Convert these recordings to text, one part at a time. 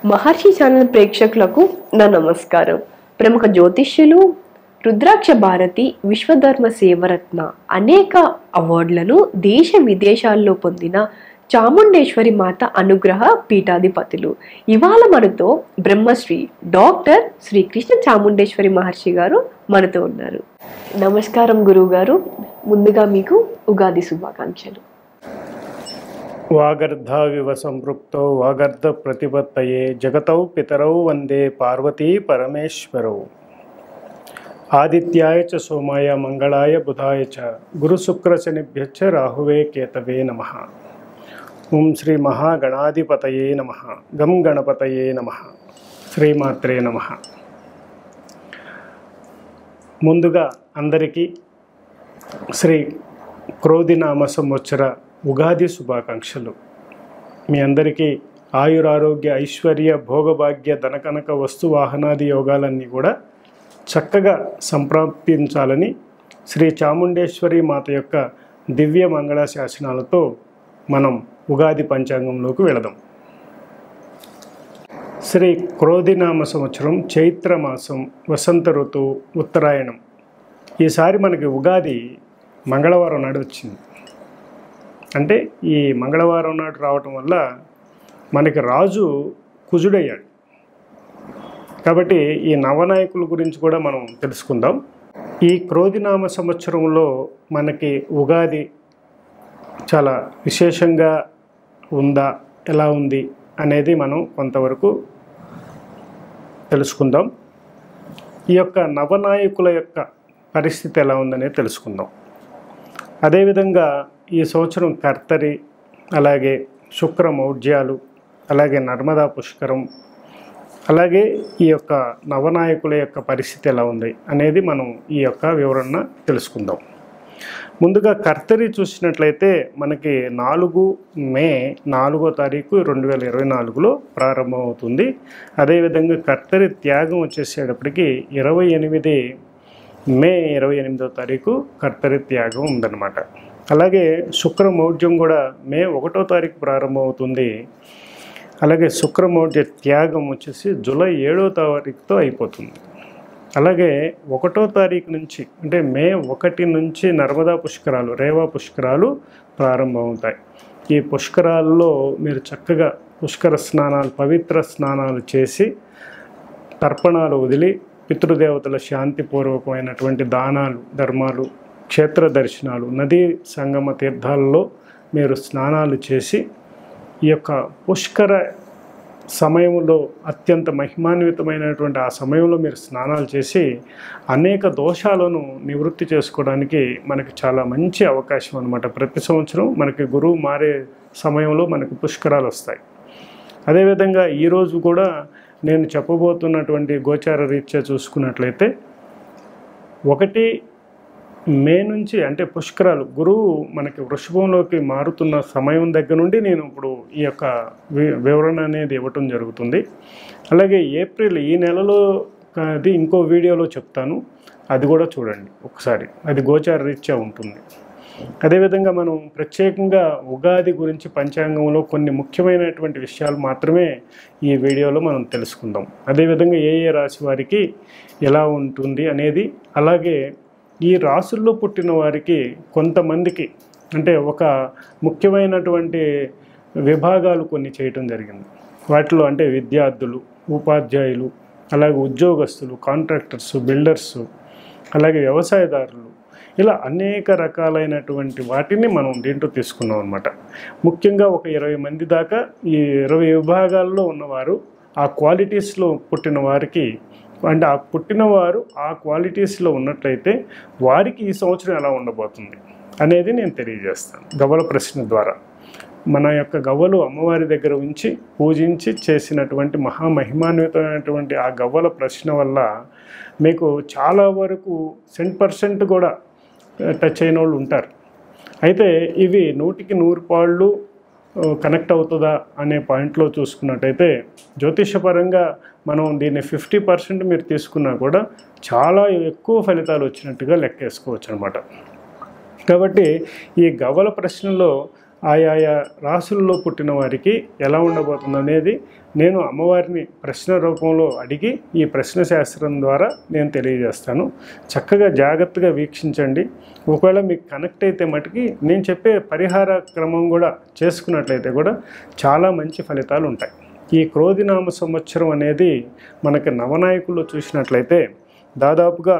మహర్షి channel ప్రేక్షకులకు నా నమస్కారం. ప్రముఖ జ్యోతిష్యులు రుద్రాక్ష భారతి విశ్వధర్మ సేవరత్న అనేక అవార్డులను దేశ విదేశాల్లో పొందిన చాముండేశ్వరి మాత అనుగ్రహ పీఠాధిపతులు ఇవాళ మనతో బ్రహ్మశ్రీ డాక్టర్ శ్రీ కృష్ణ చాముండేశ్వరి మహర్షి గారు మనతో ఉన్నారు. నమస్కారం గురువు గారు. ముందుగా మీకు ఉగాది శుభాకాంక్షలు. వాగర్ధావివ సంపృక్తో వాగర్ధ ప్రతిపత్తయే జగతౌ పితరౌ వందే పార్వతీ పరమేశ్వరౌ. ఆదిత్యాయ చ సోమాయ మంగళాయ బుధాయ చ గురు శుక్ర శనిభ్యశ్చ రాహువే కేతవే నమః. ఓం శ్రీ మహాగణాధిపతయే నమః. గం గణపతయే నమః. శ్రీమాత్రే నమః. ముందుగా అందరికీ శ్రీ క్రోధినామ సంవత్సర ఉగాది శుభాకాంక్షలు. మీ అందరికీ ఆయురారోగ్య ఐశ్వర్య భోగభాగ్య ధనకనక వస్తువాహనాది యోగాలన్నీ కూడా చక్కగా సంప్రాప్తించాలని శ్రీ చాముండేశ్వరి మాత యొక్క దివ్య మంగళ శాసనాలతో మనం ఉగాది పంచాంగంలోకి వెళదాం. శ్రీ క్రోధినామ సంవత్సరం చైత్రమాసం వసంత ఋతువు ఉత్తరాయణం. ఈసారి మనకి ఉగాది మంగళవారం నాడు వచ్చింది. అంటే ఈ మంగళవారం నాడు రావటం వల్ల మనకి రాజు కుజుడయ్యాడు. కాబట్టి ఈ నవనాయకుల గురించి కూడా మనం తెలుసుకుందాం. ఈ క్రోధినామ సంవత్సరంలో మనకి ఉగాది చాలా విశేషంగా ఉందా, ఎలా ఉంది అనేది మనం కొంతవరకు తెలుసుకుందాం. ఈ యొక్క నవనాయకుల యొక్క పరిస్థితి ఎలా ఉందనేది తెలుసుకుందాం. అదేవిధంగా ఈ సంవత్సరం కర్తరి, అలాగే శుక్ర మౌఢ్యాలు, అలాగే నర్మదా పుష్కరం, అలాగే ఈ యొక్క నవనాయకుల యొక్క పరిస్థితి ఎలా ఉంది అనేది మనం ఈ యొక్క వివరణ తెలుసుకుందాం. ముందుగా కర్తరి చూసినట్లయితే మనకి 4 మే 4వ తారీఖు 2024లో ప్రారంభమవుతుంది. అదేవిధంగా కర్తరి త్యాగం వచ్చేసేటప్పటికి 28 మే 28వ తారీఖు కర్తరి త్యాగం ఉందన్నమాట. అలాగే శుక్రమౌఢ్యం కూడా మే 1వ తారీఖు ప్రారంభమవుతుంది. అలాగే శుక్రమౌఢ్య త్యాగం వచ్చేసి జూలై 7వ తారీఖుతో అయిపోతుంది. అలాగే 1వ తారీఖు నుంచి అంటే మే 1 నుంచి నర్మదా పుష్కరాలు, రేవా పుష్కరాలు ప్రారంభమవుతాయి. ఈ పుష్కరాల్లో మీరు చక్కగా పుష్కర స్నానాలు, పవిత్ర స్నానాలు చేసి తర్పణాలు వదిలి పితృదేవతల శాంతిపూర్వకమైనటువంటి దానాలు, ధర్మాలు, క్షేత్ర దర్శనాలు, నదీ సంగమ తీర్థాలలో మీరు స్నానాలు చేసి ఈ యొక్క పుష్కర సమయంలో అత్యంత మహిమాన్వితమైనటువంటి ఆ సమయంలో మీరు స్నానాలు చేసి అనేక దోషాలను నివృత్తి చేసుకోవడానికి మనకి చాలా మంచి అవకాశం అన్నమాట. ప్రతి సంవత్సరం మనకి గురువు మారే సమయంలో మనకి పుష్కరాలు వస్తాయి. అదేవిధంగా ఈరోజు కూడా నేను చెప్పబోతున్నటువంటి గోచార రీత్యా చూసుకున్నట్లయితే 1 మే నుంచి అంటే పుష్కరాలు గురువు మనకి వృషభంలోకి మారుతున్న సమయం దగ్గర నుండి నేను ఇప్పుడు ఈ యొక్క వివరణ అనేది ఇవ్వటం జరుగుతుంది. అలాగే ఏప్రిల్ ఈ నెలలో అది ఇంకో వీడియోలో చెప్తాను, అది కూడా చూడండి ఒకసారి, అది గోచార రీత్యా ఉంటుంది. అదేవిధంగా మనం ప్రత్యేకంగా ఉగాది గురించి పంచాంగంలో కొన్ని ముఖ్యమైనటువంటి విషయాలు మాత్రమే ఈ వీడియోలో మనం తెలుసుకుందాం. అదేవిధంగా ఏ ఏ రాశి వారికి ఎలా ఉంటుంది అనేది, అలాగే ఈ రాసుల్లో పుట్టిన వారికి కొంతమందికి అంటే ఒక ముఖ్యమైనటువంటి విభాగాలు కొన్ని చేయటం జరిగింది. వాటిలో అంటే విద్యార్థులు, ఉపాధ్యాయులు, అలాగే ఉద్యోగస్తులు, కాంట్రాక్టర్స్, బిల్డర్సు, అలాగే వ్యవసాయదారులు, ఇలా అనేక రకాలైనటువంటి వాటిని మనం దీంట్లో తీసుకున్నాం అన్నమాట. ముఖ్యంగా ఒక 20 మంది దాకా ఈ 20 విభాగాల్లో ఉన్నవారు ఆ క్వాలిటీస్లో పుట్టిన వారికి అంటే ఆ పుట్టినవారు ఆ క్వాలిటీస్లో ఉన్నట్లయితే వారికి ఈ సంవత్సరం ఎలా ఉండబోతుంది అనేది నేను తెలియజేస్తాను గవ్వల ప్రశ్న ద్వారా. మన యొక్క గవ్వలు అమ్మవారి దగ్గర ఉంచి పూజించి చేసినటువంటి మహామహిమాన్వితమైనటువంటి ఆ గవ్వల ప్రశ్న వల్ల మీకు చాలా వరకు 100% కూడా టచ్ అయిన వాళ్ళు ఉంటారు. అయితే ఇవి 100కి 100 పాళ్ళు కనెక్ట్ అవుతుందా అనే పాయింట్లో చూసుకున్నట్టయితే జ్యోతిషపరంగా మనం దీన్ని 50% మీరు తీసుకున్నా కూడా చాలా ఎక్కువ ఫలితాలు వచ్చినట్టుగా లెక్కేసుకోవచ్చు అనమాట. కాబట్టి ఈ గవ్వల ప్రశ్నలో ఆయా రాశుల్లో పుట్టిన వారికి ఎలా ఉండబోతుంది అనేది నేను అమ్మవారిని ప్రశ్న రూపంలో అడిగి ఈ ప్రశ్న శాస్త్రం ద్వారా నేను తెలియజేస్తాను. చక్కగా జాగ్రత్తగా వీక్షించండి. ఒకవేళ మీకు కనెక్ట్ అయితే మటుకి నేను చెప్పే పరిహార క్రమం కూడా చేసుకున్నట్లయితే కూడా చాలా మంచి ఫలితాలు ఉంటాయి. ఈ క్రోధినామ సంవత్సరం అనేది మనకి నవనాయకుల్లో చూసినట్లయితే దాదాపుగా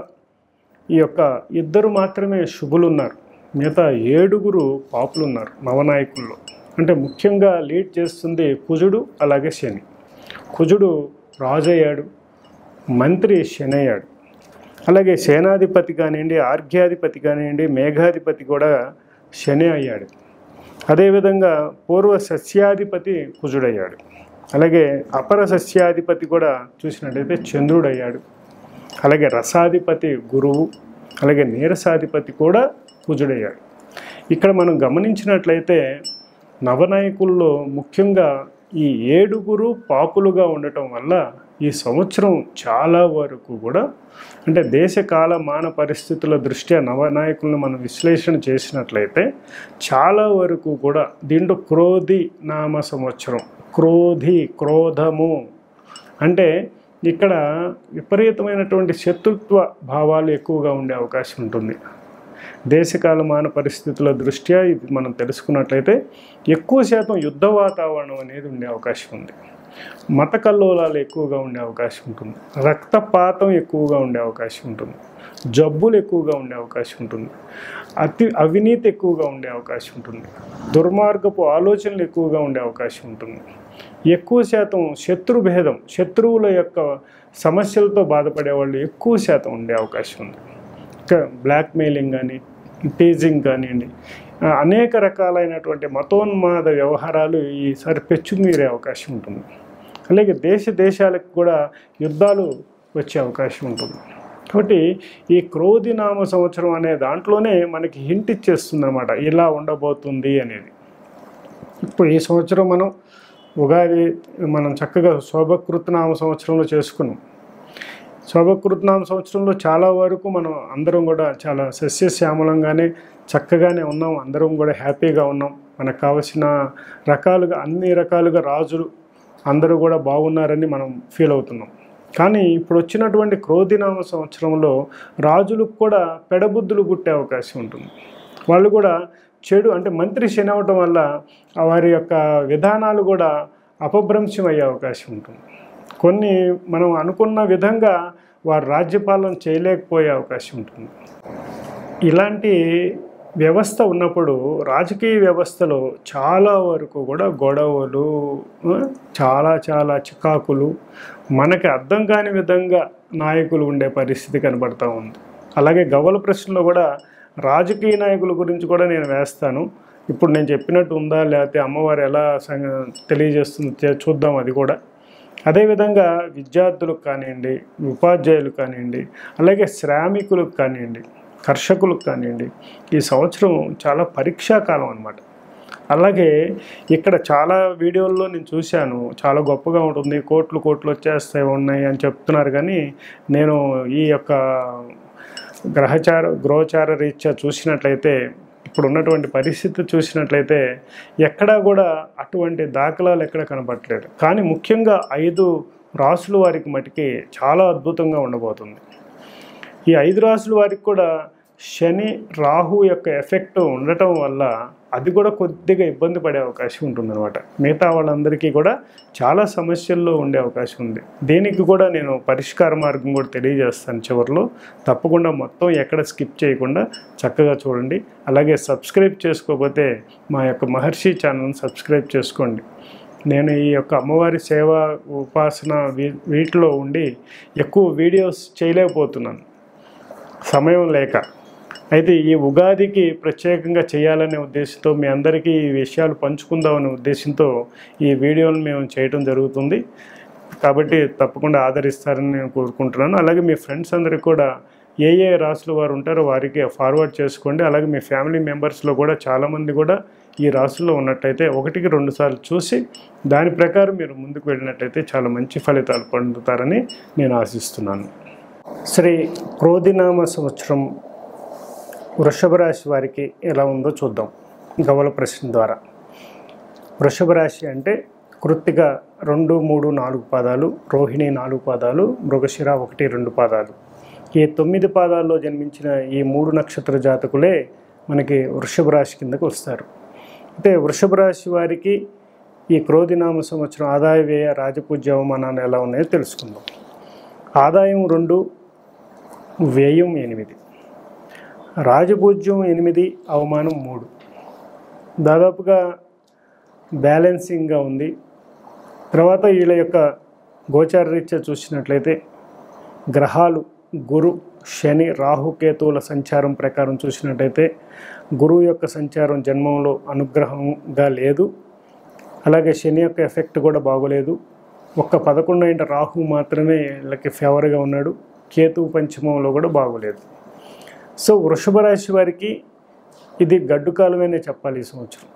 ఈ యొక్క 2 మాత్రమే శుభులు ఉన్నారు, మిగతా 7 పాపులు ఉన్నారు నవనాయకుల్లో. అంటే ముఖ్యంగా లీడ్ చేస్తుంది కుజుడు, అలాగే శని. కుజుడు రాజు అయ్యాడు, మంత్రి శని అయ్యాడు. అలాగే సేనాధిపతి కానివ్వండి, ఆర్ఘ్యాధిపతి కానివ్వండి, మేఘాధిపతి కూడా శని అయ్యాడు. అదేవిధంగా పూర్వ సస్యాధిపతి కుజుడయ్యాడు. అలాగే అపర సస్యాధిపతి కూడా చూసినట్లయితే చంద్రుడు అయ్యాడు. అలాగే రసాధిపతి గురువు, అలాగే నీరసాధిపతి కూడా కుజుడయ్యాడు. ఇక్కడ మనం గమనించినట్లయితే నవనాయకుల్లో ముఖ్యంగా ఈ 7 పాపులుగా ఉండటం వల్ల ఈ సంవత్సరం చాలా వరకు కూడా అంటే దేశకాల మాన పరిస్థితుల దృష్ట్యా నవనాయకులను మనం విశ్లేషణ చేసినట్లయితే చాలా వరకు కూడా దీంట్లో క్రోధి నామ సంవత్సరం, క్రోధము అంటే ఇక్కడ విపరీతమైనటువంటి శత్రుత్వ భావాలు ఎక్కువగా ఉండే అవకాశం ఉంటుంది. దేశకాలమాన పరిస్థితుల దృష్ట్యా ఇది మనం తెలుసుకున్నట్లయితే ఎక్కువ శాతం యుద్ధ వాతావరణం అనేది ఉండే అవకాశం ఉంది. మత కల్లోలాలు ఎక్కువగా ఉండే అవకాశం ఉంటుంది. రక్తపాతం ఎక్కువగా ఉండే అవకాశం ఉంటుంది. జబ్బులు ఎక్కువగా ఉండే అవకాశం ఉంటుంది. అవినీతి ఎక్కువగా ఉండే అవకాశం ఉంటుంది. దుర్మార్గపు ఆలోచనలు ఎక్కువగా ఉండే అవకాశం ఉంటుంది. ఎక్కువ శాతం శత్రుభేదం, శత్రువుల యొక్క సమస్యలతో బాధపడే వాళ్ళు ఎక్కువ శాతం ఉండే అవకాశం ఉంది. ఇంకా బ్లాక్మెయిలింగ్ కానీ, టీజింగ్ కానివ్వండి, అనేక రకాలైనటువంటి మతోన్మాద వ్యవహారాలు ఈసారి పెచ్చుమీరే అవకాశం ఉంటుంది. అలాగే దేశాలకు కూడా యుద్ధాలు వచ్చే అవకాశం ఉంటుంది. కాబట్టి ఈ క్రోధినామ సంవత్సరం అనే దాంట్లోనే మనకి హింట్ ఇచ్చేస్తుంది అనమాట, ఇలా ఉండబోతుంది అనేది. ఇప్పుడు ఈ సంవత్సరం మనం ఉగాది మనం చక్కగా శోభకృతనామ సంవత్సరంలో చేసుకున్నాం. శోభకృతనామ సంవత్సరంలో చాలా వరకు మనం అందరం కూడా చాలా సస్యశ్యామలంగానే చక్కగానే ఉన్నాం. అందరం కూడా హ్యాపీగా ఉన్నాం. మనకు కావలసిన రకాలుగా అన్ని రకాలుగా రాజులు అందరూ కూడా బాగున్నారని మనం ఫీల్ అవుతున్నాం. కానీ ఇప్పుడు వచ్చినటువంటి క్రోధినామ సంవత్సరంలో రాజులకు కూడా పెడబుద్ధులు పుట్టే అవకాశం ఉంటుంది. వాళ్ళు కూడా చెడు అంటే మంత్రి శని అవటం వల్ల వారి యొక్క విధానాలు కూడా అపభ్రంశం అయ్యే అవకాశం ఉంటుంది. కొన్ని మనం అనుకున్న విధంగా వారు రాజ్యపాలన చేయలేకపోయే అవకాశం ఉంటుంది. ఇలాంటి వ్యవస్థ ఉన్నప్పుడు రాజకీయ వ్యవస్థలో చాలా వరకు కూడా గొడవలు, చాలా చికాకులు, మనకి అర్థం కాని విధంగా నాయకులు ఉండే పరిస్థితి కనబడుతూ ఉంది. అలాగే గవ్వల ప్రశ్నలో కూడా రాజకీయ నాయకుల గురించి కూడా నేను వేస్తాను. ఇప్పుడు నేను చెప్పినట్టు ఉందా లేకపోతే అమ్మవారు ఎలా తెలియజేస్తుంది చూద్దాం అది కూడా. అదేవిధంగా విద్యార్థులకు కానివ్వండి, ఉపాధ్యాయులకు కానివ్వండి, అలాగే శ్రామికులకు కానివ్వండి, కర్షకులకు కానివ్వండి, ఈ సంవత్సరం చాలా పరీక్షాకాలం అన్నమాట. అలాగే ఇక్కడ చాలా వీడియోల్లో నేను చూశాను, చాలా గొప్పగా ఉంటుంది, కోట్లు వచ్చేస్తాయి ఉన్నాయి అని చెప్తున్నారు. కానీ నేను ఈ యొక్క గ్రహచార రీత్యా చూసినట్లయితే ఇప్పుడు ఉన్నటువంటి పరిస్థితి చూసినట్లయితే ఎక్కడా కూడా అటువంటి దాఖలాలు ఎక్కడ కనపడట్లేదు. కానీ ముఖ్యంగా 5 రాసుల వారికి మటుకి చాలా అద్భుతంగా ఉండబోతుంది. ఈ 5 రాసుల వారికి కూడా శని రాహు యొక్క ఎఫెక్ట్ ఉండటం వల్ల అది కూడా కొద్దిగా ఇబ్బంది పడే అవకాశం ఉంటుందన్నమాట. మిగతా వాళ్ళందరికీ కూడా చాలా సమస్యల్లో ఉండే అవకాశం ఉంది. దీనికి కూడా నేను పరిష్కార మార్గం కూడా తెలియజేస్తాను చివరిలో. తప్పకుండా మొత్తం ఎక్కడ స్కిప్ చేయకుండా చక్కగా చూడండి. అలాగే సబ్స్క్రైబ్ చేసుకోకపోతే మా యొక్క మహర్షి ఛానల్ని సబ్స్క్రైబ్ చేసుకోండి. నేను ఈ యొక్క అమ్మవారి సేవ ఉపాసన వీటిలో ఉండి ఎక్కువ వీడియోస్ చేయలేకపోతున్నాను సమయం లేక. అయితే ఈ ఉగాదికి ప్రత్యేకంగా చేయాలనే ఉద్దేశంతో మీ అందరికీ ఈ విషయాలు పంచుకుందామనే ఉద్దేశంతో ఈ వీడియోను మేము చేయడం జరుగుతుంది. కాబట్టి తప్పకుండా ఆదరిస్తారని నేను కోరుకుంటున్నాను. అలాగే మీ ఫ్రెండ్స్ అందరికీ కూడా ఏ రాసుల వారు ఉంటారో వారికి ఫార్వర్డ్ చేసుకోండి. అలాగే మీ ఫ్యామిలీ మెంబర్స్లో కూడా చాలామంది కూడా ఈ రాసుల్లో ఉన్నట్టయితే 1కి 2 సార్లు చూసి దాని ప్రకారం మీరు ముందుకు వెళ్ళినట్టయితే చాలా మంచి ఫలితాలు పొందుతారని నేను ఆశిస్తున్నాను. శ్రీ క్రోధినామ సంవత్సరం వృషభ రాశి వారికి ఎలా ఉందో చూద్దాం గవ్వల ప్రశ్న ద్వారా. వృషభ రాశి అంటే కృత్తిక 2, 3, 4 పాదాలు, రోహిణి 4 పాదాలు, మృగశిర 1, 2 పాదాలు. ఈ 9 పాదాల్లో జన్మించిన ఈ 3 నక్షత్ర జాతకులే మనకి వృషభ రాశి కిందకు వస్తారు. అయితే వృషభ రాశి వారికి ఈ క్రోధినామ సంవత్సరం ఆదాయ వ్యయ రాజపూజ్య అవమానాలు ఎలా ఉన్నాయో తెలుసుకుందాం. ఆదాయం 2, వ్యయం 8, రాజపూజ్యం 8, అవమానం 3. దాదాపుగా బ్యాలెన్సింగ్గా ఉంది. తర్వాత వీళ్ళ యొక్క గోచార రీత్యా చూసినట్లయితే గ్రహాలు గురు, శని, రాహుకేతువుల సంచారం ప్రకారం చూసినట్లయితే గురువు యొక్క సంచారం జన్మంలో అనుగ్రహంగా లేదు. అలాగే శని యొక్క ఎఫెక్ట్ కూడా బాగోలేదు. ఒక్క 11 రాహు మాత్రమే వీళ్ళకి ఫేవర్గా ఉన్నాడు. కేతువు పంచమంలో కూడా బాగోలేదు. సో వృషభ రాశి వారికి ఇది గడ్డు కాలమేనే చెప్పాలి ఈ సంవత్సరం.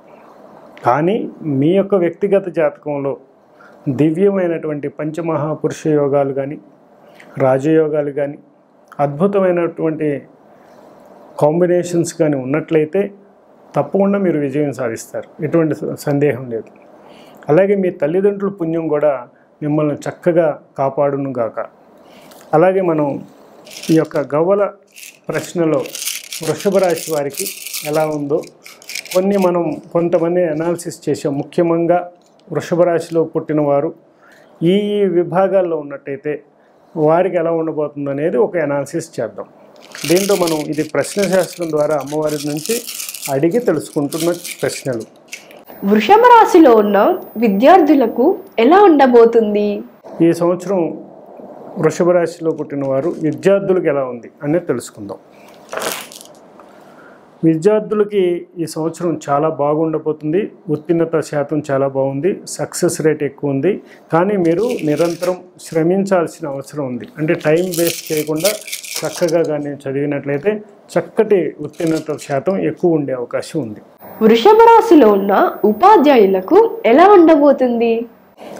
కానీ మీ యొక్క వ్యక్తిగత జాతకంలో దివ్యమైనటువంటి పంచమహాపురుష యోగాలు కానీ, రాజయోగాలు కానీ, అద్భుతమైనటువంటి కాంబినేషన్స్ కానీ ఉన్నట్లయితే తప్పకుండా మీరు విజయం సాధిస్తారు, ఎటువంటి సందేహం లేదు. అలాగే మీ తల్లిదండ్రుల పుణ్యం కూడా మిమ్మల్ని చక్కగా కాపాడును గాక. అలాగే మనం ఈ యొక్క గవ్వల ప్రశ్నలో వృషభ రాశి వారికి ఎలా ఉందో మనం కొంతమంది అనాలిసిస్ చేసాం. ముఖ్యంగా వృషభ రాశిలో పుట్టిన వారు ఈ విభాగాల్లో ఉన్నట్టయితే వారికి ఎలా ఉండబోతుంది అనేది ఒక అనాలిసిస్ చేద్దాం. దీంతో మనం ఇది ప్రశ్న శాస్త్రం ద్వారా అమ్మవారి నుంచి అడిగి తెలుసుకుంటున్న ప్రశ్నలు. వృషభ రాశిలో ఉన్న విద్యార్థులకు ఎలా ఉండబోతుంది? ఈ సంవత్సరం వృషభ రాశిలో పుట్టిన వారు విద్యార్థులకు ఎలా ఉంది అనేది తెలుసుకుందాం. విద్యార్థులకి ఈ సంవత్సరం చాలా బాగుండబోతుంది. ఉత్తీర్ణత శాతం చాలా బాగుంది. సక్సెస్ రేట్ ఎక్కువ ఉంది. కానీ మీరు నిరంతరం శ్రమించాల్సిన అవసరం ఉంది. అంటే టైం వేస్ట్ చేయకుండా చక్కగా కానీ చదివినట్లయితే చక్కటి ఉత్తీర్ణత శాతం ఎక్కువ ఉండే అవకాశం ఉంది. వృషభ రాశిలో ఉన్న ఉపాధ్యాయులకు ఎలా ఉండబోతుంది?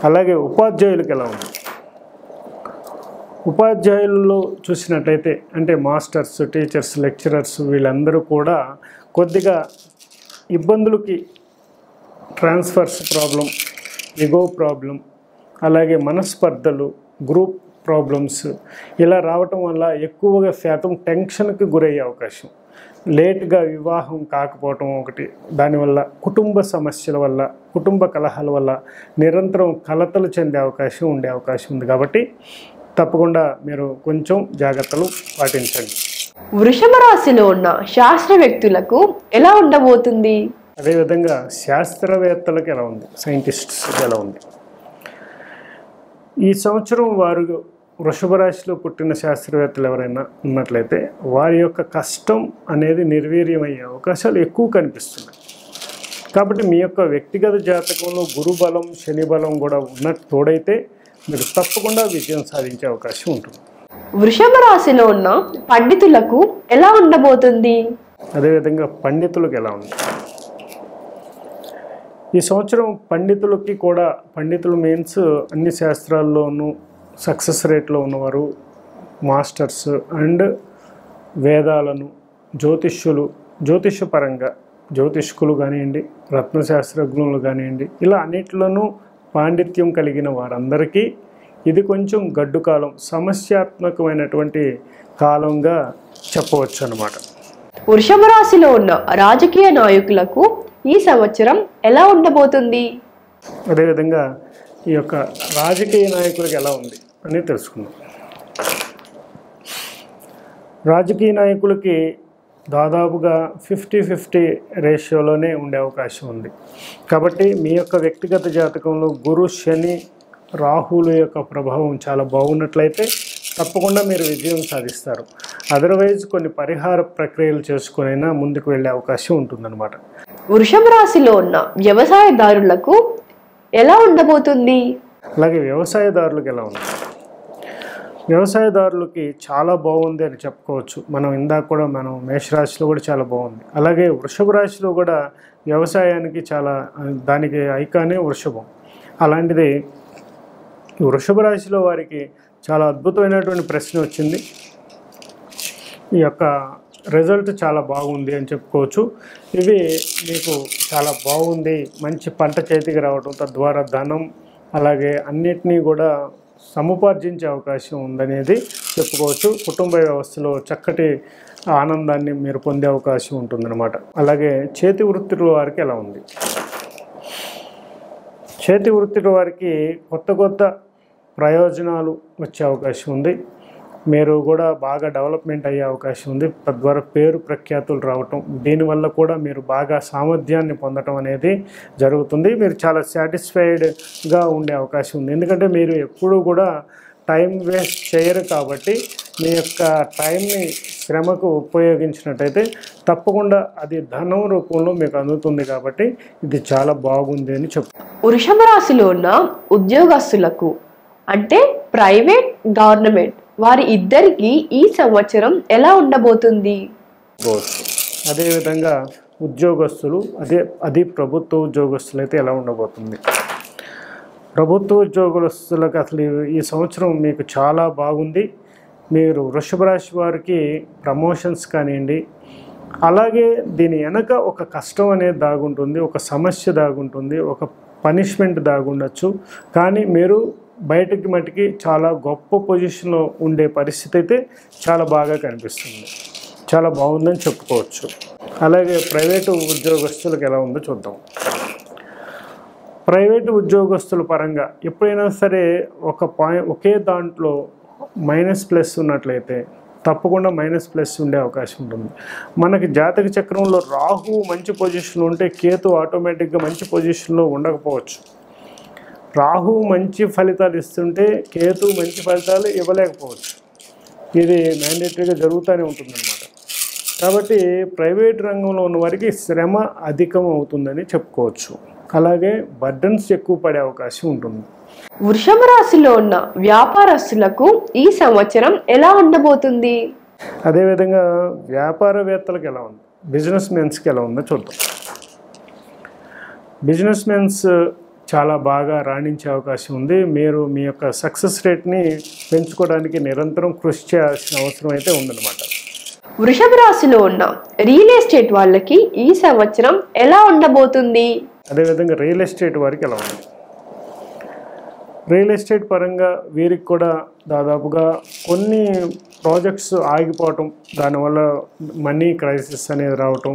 అలాగే ఉపాధ్యాయులకు ఎలా ఉంది? ఉపాధ్యాయులలో చూసినట్లయితే అంటే మాస్టర్స్, టీచర్స్, లెక్చరర్స్ వీళ్ళందరూ కూడా కొద్దిగా ఇబ్బందులకి, ట్రాన్స్ఫర్స్ ప్రాబ్లం, ఇగో ప్రాబ్లం, అలాగే మనస్పర్ధలు, గ్రూప్ ప్రాబ్లమ్స్ ఇలా రావటం వల్ల ఎక్కువగా శాతం టెన్షన్కి గురయ్యే అవకాశం. లేట్గా వివాహం కాకపోవటం ఒకటి. దానివల్ల కుటుంబ సమస్యల వల్ల, కుటుంబ కలహాల వల్ల నిరంతరం కలతలు చెందే అవకాశం ఉంది. కాబట్టి తప్పకుండా మీరు కొంచెం జాగ్రత్తలు పాటించండి. వృషభ రాశిలో ఉన్న శాస్త్ర వ్యక్తులకు ఎలా ఉండబోతుంది? అదేవిధంగా శాస్త్రవేత్తలకు ఎలా ఉంది, సైంటిస్ట్స్కి ఎలా ఉంది? ఈ సంవత్సరం వారు వృషభ రాశిలో పుట్టిన శాస్త్రవేత్తలు ఎవరైనా ఉన్నట్లయితే వారి యొక్క కష్టం అనేది నిర్వీర్యమయ్యే అవకాశాలు ఎక్కువ కనిపిస్తున్నాయి. కాబట్టి మీ యొక్క వ్యక్తిగత జాతకంలో గురు బలం, శని బలం కూడా ఉన్నట్టు తోడైతే మీరు తప్పకుండా విజయం సాధించే అవకాశం ఉంటుంది. వృషభ రాశిలో ఉన్న పండితులకు ఎలా ఉండబోతుంది? అదేవిధంగా పండితులకు ఎలా ఉంది? ఈ సంవత్సరం పండితులకి కూడా, పండితులు మీన్స్ అన్ని శాస్త్రాల్లోనూ సక్సెస్ రేట్లో ఉన్నవారు, మాస్టర్స్ అండ్ వేదాలను, జ్యోతిష్యపరంగా జ్యోతిష్కులు కానివ్వండి, రత్నశాస్త్రజ్ఞులు కానివ్వండి, ఇలా అన్నిట్లోనూ పాండిత్యం కలిగిన వారందరికీ ఇది కొంచెం గడ్డు కాలం, సమస్యాత్మకమైనటువంటి కాలంగా చెప్పవచ్చు అన్నమాట. వృషభ రాశిలో ఉన్న రాజకీయ నాయకులకు ఈ సంవత్సరం ఎలా ఉండబోతుంది? అదేవిధంగా ఈ యొక్క రాజకీయ నాయకులకు ఎలా ఉంది అని తెలుసుకుందాం. రాజకీయ నాయకులకి దాదాపుగా 50-50 రేషియోలోనే ఉండే అవకాశం ఉంది. కాబట్టి మీ యొక్క వ్యక్తిగత జాతకంలో గురు, శని, రాహుల యొక్క ప్రభావం చాలా బాగున్నట్లయితే తప్పకుండా మీరు విజయం సాధిస్తారు. అదర్వైజ్ కొన్ని పరిహార ప్రక్రియలు చేసుకునైనా ముందుకు వెళ్ళే అవకాశం ఉంటుందన్నమాట. వృషభ రాశిలో ఉన్న వ్యవసాయదారులకు ఎలా ఉండబోతుంది? అలాగే వ్యవసాయదారులకు ఎలా ఉంది? వ్యవసాయదారులకి చాలా బాగుంది అని చెప్పుకోవచ్చు. ఇందాక కూడా మేషరాశిలో కూడా చాలా బాగుంది. అలాగే వృషభ రాశిలో కూడా వ్యవసాయానికి చాలా, దానికి ఐకానే వృషభం. అలాంటిది వృషభ రాశిలో వారికి చాలా అద్భుతమైనటువంటి ప్రశ్న వచ్చింది. ఈ యొక్క రిజల్ట్ చాలా బాగుంది అని చెప్పుకోవచ్చు. ఇవి మీకు చాలా బాగుంది, మంచి పంట చేతికి రావడం, తద్వారా ధనం అలాగే అన్నిటినీ కూడా సముపార్జించే అవకాశం ఉందనేది చెప్పుకోవచ్చు. కుటుంబ వ్యవస్థలో చక్కటి ఆనందాన్ని మీరు పొందే అవకాశం ఉంటుందన్నమాట. అలాగే చేతి వృత్తుల వారికి ఎలా ఉంది? చేతి వృత్తుల వారికి కొత్త కొత్త ప్రయోజనాలు వచ్చే అవకాశం ఉంది. మీరు కూడా బాగా డెవలప్మెంట్ అయ్యే అవకాశం ఉంది. తద్వారా పేరు ప్రఖ్యాతులు రావటం, దీనివల్ల కూడా మీరు బాగా సామర్థ్యాన్ని పొందటం అనేది జరుగుతుంది. మీరు చాలా సాటిస్ఫైడ్గా ఉండే అవకాశం ఉంది. ఎందుకంటే మీరు ఎప్పుడూ కూడా టైం వేస్ట్ చేయరు కాబట్టి మీ యొక్క టైంని శ్రమకు ఉపయోగించినట్టయితే తప్పకుండా అది ధనం రూపంలో మీకు అందుతుంది. కాబట్టి ఇది చాలా బాగుంది అని చెప్తాను. వృషభ రాశిలో ఉన్న ఉద్యోగస్తులకు అంటే ప్రైవేట్, గవర్నమెంట్ వారి ఇద్దరికి ఈ సంవత్సరం ఎలా ఉండబోతుంది? అదేవిధంగా ఉద్యోగస్తులు అది ప్రభుత్వ ఉద్యోగస్తులు అయితే ఎలా ఉండబోతుంది? ప్రభుత్వ ఉద్యోగస్తులకు అసలు ఈ సంవత్సరం మీకు చాలా బాగుంది. మీరు వృషభ రాశి వారికి ప్రమోషన్స్ కానివ్వండి, అలాగే దీని వెనక ఒక కష్టం అనేది దాగుంటుంది, ఒక సమస్య దాగుంటుంది, ఒక పనిష్మెంట్ దాగుండొచ్చు. కానీ మీరు బయటకి మటుకి చాలా గొప్ప పొజిషన్లో ఉండే పరిస్థితి అయితే చాలా బాగా కనిపిస్తుంది. చాలా బాగుందని చెప్పుకోవచ్చు. అలాగే ప్రైవేటు ఉద్యోగస్తులకు ఎలా ఉందో చూద్దాం. ప్రైవేటు ఉద్యోగస్తుల పరంగా ఎప్పుడైనా సరే ఒకే దాంట్లో మైనస్ ప్లస్ ఉన్నట్లయితే తప్పకుండా మైనస్ ప్లస్ ఉండే అవకాశం ఉంటుంది. మనకి జాతక చక్రంలో రాహు మంచి పొజిషన్లో ఉంటే కేతు ఆటోమేటిక్గా మంచి పొజిషన్లో ఉండకపోవచ్చు. రాహు మంచి ఫలితాలు ఇస్తుంటే కేతు మంచి ఫలితాలు ఇవ్వలేకపోవచ్చు. ఇది మ్యాండేటరీగా జరుగుతూనే ఉంటుందన్నమాట. కాబట్టి ప్రైవేట్ రంగంలో ఉన్న వారికి శ్రమ అధికం అవుతుందని చెప్పుకోవచ్చు. అలాగే బర్డన్స్ ఎక్కువ పడే అవకాశం ఉంటుంది. వృషభ రాశిలో ఉన్న వ్యాపారస్తులకు ఈ సంవత్సరం ఎలా ఉండబోతుంది? అదేవిధంగా వ్యాపారవేత్తలకు ఎలా ఉంది, బిజినెస్ మెన్స్కి ఎలా ఉందో చూద్దాం. బిజినెస్ మెన్స్ చాలా బాగా రాణించే అవకాశం ఉంది. మీరు మీ యొక్క సక్సెస్ రేట్ని పెంచుకోవడానికి నిరంతరం కృషి చేయాల్సిన అవసరం అయితే ఉందన్నమాట. వృషభ రాశిలో ఉన్న రియల్ ఎస్టేట్ వాళ్ళకి ఈ సంవత్సరం ఎలా ఉండబోతుంది? అదేవిధంగా రియల్ ఎస్టేట్ వారికి ఎలా ఉంది? రియల్ ఎస్టేట్ పరంగా వీరికి కూడా దాదాపుగా కొన్ని ప్రాజెక్ట్స్ ఆగిపోవటం, దానివల్ల మనీ క్రైసిస్ అనేది రావటం,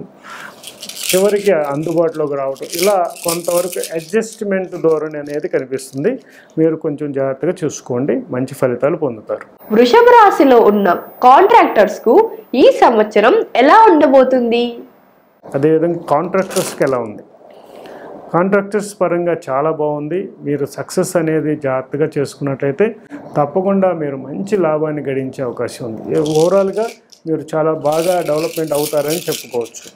చివరికి అందుబాటులోకి రావటం, ఇలా కొంతవరకు అడ్జస్ట్మెంట్ ధోరణి అనేది కనిపిస్తుంది. మీరు కొంచెం జాగ్రత్తగా చూసుకోండి, మంచి ఫలితాలు పొందుతారు. వృషభ రాశిలో ఉన్న కాంట్రాక్టర్స్కు ఈ సంవత్సరం ఎలా ఉండబోతుంది? అదేవిధంగా కాంట్రాక్టర్స్కి ఎలా ఉంది? కాంట్రాక్టర్స్ పరంగా చాలా బాగుంది. మీరు సక్సెస్ అనేది జాగ్రత్తగా చేసుకున్నట్లయితే తప్పకుండా మీరు మంచి లాభాన్ని గడించే అవకాశం ఉంది. ఓవరాల్గా మీరు చాలా బాగా డెవలప్మెంట్ అవుతారని చెప్పుకోవచ్చు.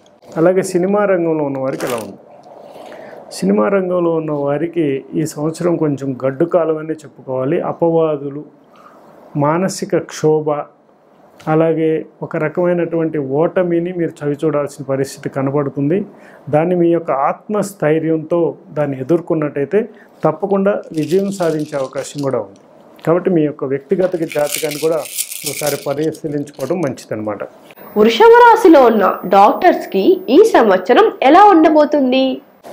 అలాగే సినిమా రంగంలో ఉన్న వారికి ఎలా ఉంది? సినిమా రంగంలో ఉన్న వారికి ఈ సంవత్సరం కొంచెం గడ్డు కాలం అనే చెప్పుకోవాలి. అపవాదులు, మానసిక క్షోభ, అలాగే ఒక రకమైనటువంటి ఓటమిని మీరు చవిచూడాల్సిన పరిస్థితి కనబడుతుంది. దాన్ని మీ యొక్క ఆత్మస్థైర్యంతో దాన్ని ఎదుర్కొన్నట్టయితే తప్పకుండా విజయం సాధించే అవకాశం కూడా ఉంది. కాబట్టి మీ యొక్క వ్యక్తిగత జాతకాన్ని కూడా ఒకసారి పరిశీలించుకోవడం మంచిదన్నమాట. వృషభ రాశిలో ఉన్న డాక్టర్స్కి ఈ సంవత్సరం ఎలా ఉండబోతుంది?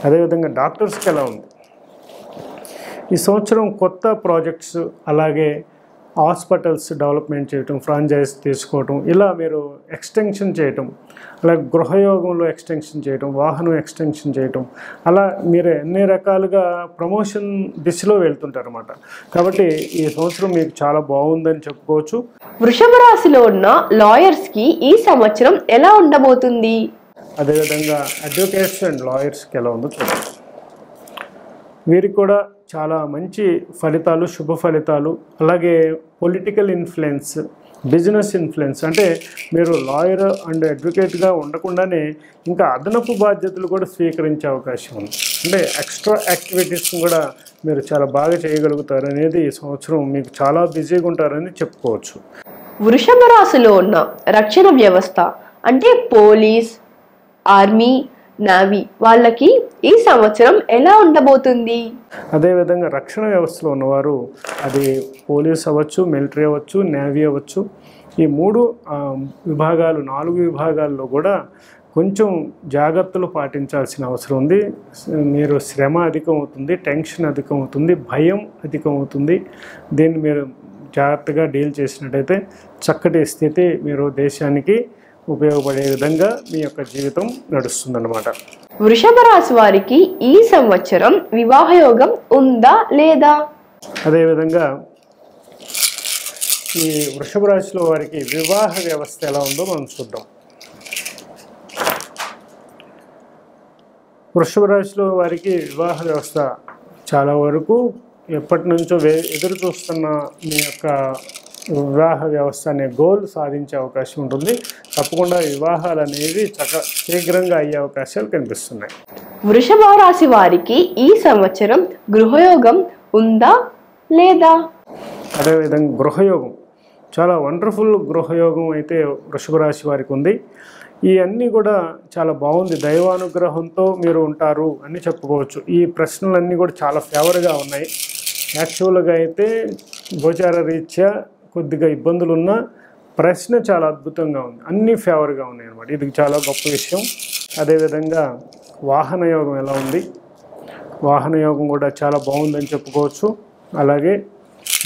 అదేవిధంగా డాక్టర్స్కి ఎలా ఉంది? ఈ సంవత్సరం కొత్త ప్రాజెక్ట్స్, అలాగే హాస్పిటల్స్ డెవలప్మెంట్ చేయటం, ఫ్రాంచైజ్ తీసుకోవటం, ఇలా మీరు ఎక్స్టెన్షన్ చేయటం, అలాగే గృహయోగంలో ఎక్స్టెన్షన్ చేయటం, వాహనం ఎక్స్టెన్షన్ చేయటం, అలా మీరు అన్ని రకాలుగా ప్రమోషన్ దిశలో వెళ్తుంటారు అన్నమాట. కాబట్టి ఈ సంవత్సరం మీకు చాలా బాగుందని చెప్పుకోవచ్చు. వృషభ రాశిలో ఉన్న లాయర్స్కి ఈ సంవత్సరం ఎలా ఉండబోతుంది? అదేవిధంగా అడ్వకేట్స్ అండ్ లాయర్స్కి ఎలా ఉందో చూద్దాం. వీరికి కూడా చాలా మంచి ఫలితాలు, శుభ ఫలితాలు, అలాగే పొలిటికల్ ఇన్ఫ్లుయెన్స్, బిజినెస్ ఇన్ఫ్లుయెన్స్, అంటే మీరు లాయర్ అండ్ అడ్వకేట్గా ఉండకుండానే ఇంకా అదనపు బాధ్యతలు కూడా స్వీకరించే అవకాశం ఉంది. అంటే ఎక్స్ట్రా యాక్టివిటీస్ని కూడా మీరు చాలా బాగా చేయగలుగుతారు అనేది ఈ సంవత్సరం మీకు చాలా బిజీగా ఉంటారని చెప్పుకోవచ్చు. వృషభ రాశిలో ఉన్న రక్షణ వ్యవస్థ అంటే పోలీస్, ఆర్మీ, నేవీ వాళ్ళకి ఈ సంవత్సరం ఎలా ఉండబోతుంది? అదేవిధంగా రక్షణ వ్యవస్థలో ఉన్నవారు, అది పోలీస్ అవ్వచ్చు, మిలిటరీ అవ్వచ్చు, నేవీ అవ్వచ్చు, ఈ 3 విభాగాలు 4 విభాగాల్లో కూడా కొంచెం జాగ్రత్తలు పాటించాల్సిన అవసరం ఉంది. మీరు శ్రమ అధికమవుతుంది, టెన్షన్ అధికమవుతుంది, భయం అధికమవుతుంది. దీన్ని మీరు జాగ్రత్తగా డీల్ చేసినట్టయితే చక్కటి స్థితి మీరు దేశానికి ఉపయోగపడే విధంగా మీ యొక్క జీవితం నడుస్తుందన్నమాట. వృషభ రాశి వారికి ఈ సంవత్సరం వివాహ యోగం ఉందా లేదా? అదేవిధంగా ఈ వృషభ రాశిలో వారికి వివాహ వ్యవస్థ ఎలా ఉందో మనం చూద్దాం. వృషభ రాశిలో వారికి వివాహ వ్యవస్థ చాలా వరకు ఎప్పటి నుంచో ఎదురు చూస్తున్న మీ యొక్క వివాహ వ్యవస్థ అనే గోల్ సాధించే అవకాశం ఉంటుంది. తప్పకుండా వివాహాలు అనేవి శీఘ్రంగా అయ్యే అవకాశాలు కనిపిస్తున్నాయి. వృషభ రాశి వారికి ఈ సంవత్సరం గృహయోగం ఉందా లేదా? అదేవిధంగా గృహయోగం చాలా వండర్ఫుల్ గృహయోగం అయితే వృషభ రాశి వారికి ఉంది. ఈ అన్నీ కూడా చాలా బాగుంది. దైవానుగ్రహంతో మీరు ఉంటారు అని చెప్పుకోవచ్చు. ఈ ప్రశ్నలన్నీ కూడా చాలా ఫేవర్గా ఉన్నాయి. యాక్చువల్గా అయితే గోచార రీత్యా కొద్దిగా ఇబ్బందులు ఉన్న ప్రశ్న చాలా అద్భుతంగా ఉంది. అన్నీ ఫేవర్గా ఉన్నాయి అన్నమాట. ఇది చాలా గొప్ప విషయం. అదేవిధంగా వాహన యోగం ఎలా ఉంది? వాహన యోగం కూడా చాలా బాగుందని చెప్పుకోవచ్చు. అలాగే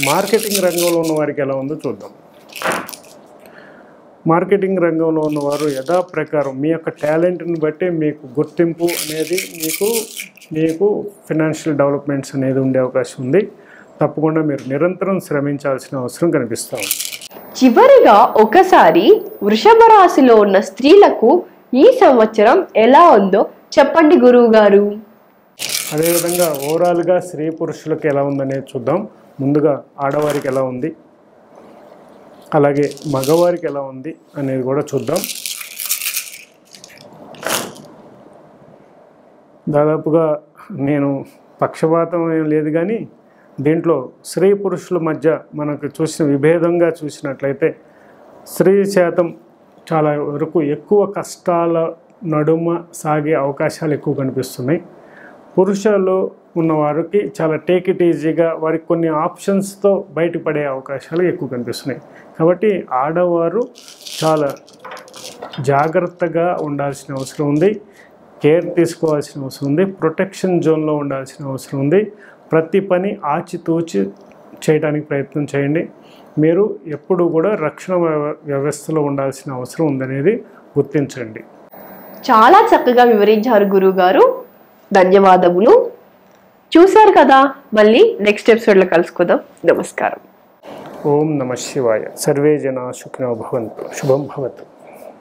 మార్కెటింగ్ రంగంలో ఉన్న వారికి ఎలా ఉందో చూద్దాం. మార్కెటింగ్ రంగంలో ఉన్నవారు యథాప్రకారం మీ యొక్క టాలెంట్ని బట్టి మీకు గుర్తింపు అనేది మీకు ఫినాన్షియల్ డెవలప్మెంట్స్ అనేది ఉండే అవకాశం ఉంది. తప్పకుండా మీరు నిరంతరం శ్రమించాల్సిన అవసరం కనిపిస్తూ ఉంది. చివరిగా ఒకసారి వృషభ రాశిలో ఉన్న స్త్రీలకు ఈ సంవత్సరం ఎలా ఉందో చెప్పండి గురువు గారు. అదేవిధంగా ఓవరాల్గా స్త్రీ పురుషులకు ఎలా ఉందనేది చూద్దాం. ముందుగా ఆడవారికి ఎలా ఉంది, అలాగే మగవారికి ఎలా ఉంది అనేది కూడా చూద్దాం. దాదాపుగా నేను పక్షపాతం ఏం లేదు, కానీ దీంట్లో స్త్రీ పురుషుల మధ్య మనకు చూసిన విభేదంగా చూసినట్లయితే స్త్రీ శాతం చాలా వరకు ఎక్కువ కష్టాల నడుమ సాగే అవకాశాలు ఎక్కువ కనిపిస్తున్నాయి. పురుషులు ఉన్నవారికి చాలా టేక్ ఇట్ ఈజీగా వారికి కొన్ని ఆప్షన్స్తో బయటపడే అవకాశాలు ఎక్కువ కనిపిస్తున్నాయి. కాబట్టి ఆడవారు చాలా జాగ్రత్తగా ఉండాల్సిన అవసరం ఉంది, కేర్ తీసుకోవాల్సిన అవసరం ఉంది, ప్రొటెక్షన్ జోన్లో ఉండాల్సిన అవసరం ఉంది. ప్రతి పని ఆచితూచి చేయడానికి ప్రయత్నం చేయండి. మీరు ఎప్పుడు కూడా రక్షణ వ్యవస్థలో ఉండాల్సిన అవసరం ఉందనేది గుర్తించండి. చాలా చక్కగా వివరించారు గురువు గారు. ధన్యవాదములు. చూశారు కదా, మళ్ళీ నెక్స్ట్ ఎపిసోడ్లో కలుసుకుందాం. నమస్కారం. ఓం నమః శివాయ. సర్వే జనా సుఖినో భవంతు. శుభం భవతు.